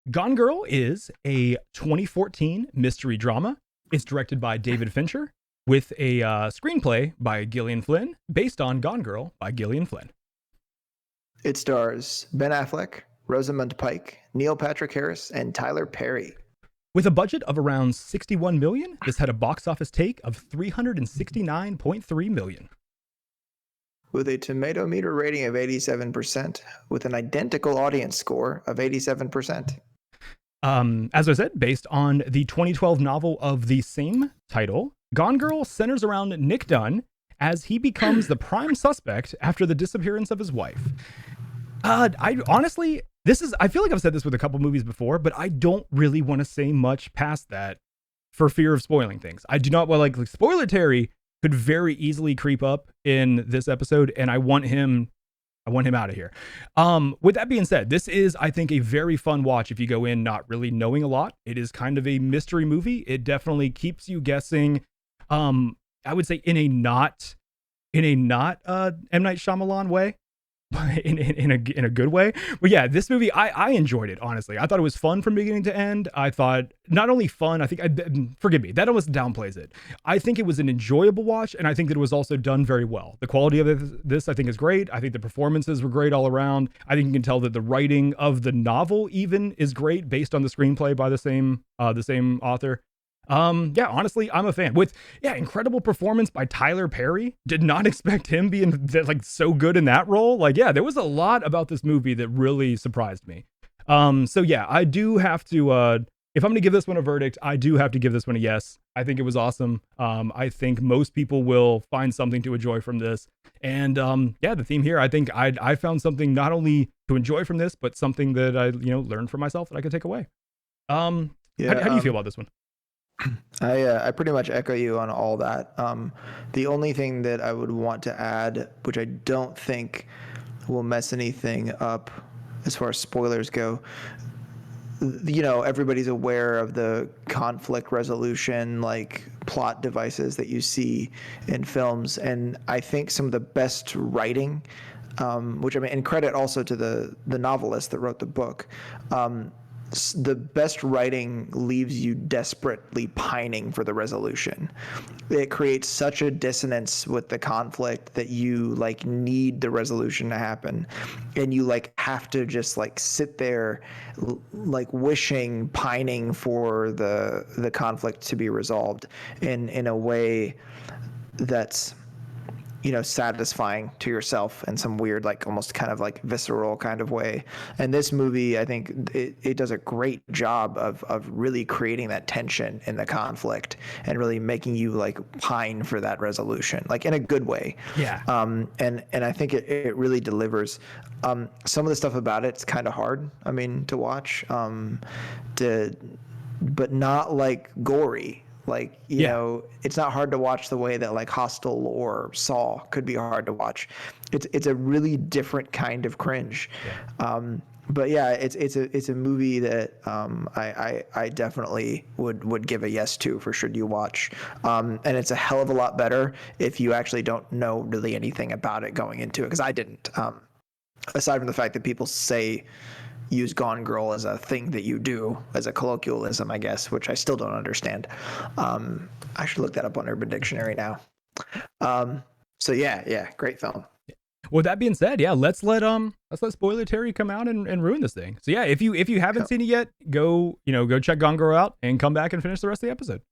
Gone Girl is a 2014 mystery drama. It's directed by David Fincher with a screenplay by Gillian Flynn based on Gone Girl by Gillian Flynn. It stars Ben Affleck, Rosamund Pike, Neil Patrick Harris, and Tyler Perry. With a budget of around $61 million, this had a box office take of $369.3 million. With a tomato meter rating of 87%, with an identical audience score of 87%. As I said, based on the 2012 novel of the same title, Gone Girl centers around Nick Dunn as he becomes the prime suspect after the disappearance of his wife. I honestly, I feel like I've said this with a couple movies before, but I don't really want to say much past that for fear of spoiling things. I do not want, like spoiler Terry could very easily creep up in this episode, and I want him out of here. With that being said, this is, I think, a very fun watch if you go in not really knowing a lot. It is kind of a mystery movie. It definitely keeps you guessing. I would say in a not M. Night Shyamalan way, but in a good way. But yeah, this movie, I enjoyed it, honestly. I thought it was fun from beginning to end. I thought not only fun, forgive me, that almost downplays it. I think it was an enjoyable watch, and I think that it was also done very well. The quality of this I think is great. I think the performances were great all around. I think you can tell that the writing of the novel even is great based on the screenplay by the same author. Yeah, honestly, I'm a fan. With incredible performance by Tyler Perry. Did not expect him being so good in that role. There was a lot about this movie that really surprised me. So yeah, I do have to if I'm gonna give this one a verdict, I do have to give this one a yes. I think it was awesome. I think most people will find something to enjoy from this. And the theme here, I think I found something not only to enjoy from this, but something that I learned for myself that I could take away. How do you feel about this one? I pretty much echo you on all that. The only thing that I would want to add, which I don't think will mess anything up as far as spoilers go, everybody's aware of the conflict resolution, plot devices that you see in films. And I think some of the best writing, and credit also to the novelist that wrote the book, the best writing leaves you desperately pining for the resolution. It creates such a dissonance with the conflict that you need the resolution to happen, and you have to just sit there wishing, pining for the conflict to be resolved in a way that's satisfying to yourself in some weird, almost kind of visceral kind of way. And this movie, I think it does a great job of really creating that tension in the conflict and really making you pine for that resolution, in a good way. Yeah. And I think it really delivers. Some of the stuff about it's kind of hard, to watch, but not gory. It's not hard to watch the way that Hostel or Saw could be hard to watch. It's a really different kind of cringe. Yeah. But yeah, it's a movie that I definitely would give a yes to for should you watch. And it's a hell of a lot better if you actually don't know really anything about it going into it, because I didn't. Aside from the fact that people use Gone Girl as a thing that you do, as a colloquialism, I guess, which I still don't understand. I should look that up on Urban Dictionary now. So yeah, great film. With that being said, yeah, let's let Spoiler Terry come out and ruin this thing. So yeah, if you haven't seen it yet, go check Gone Girl out and come back and finish the rest of the episode.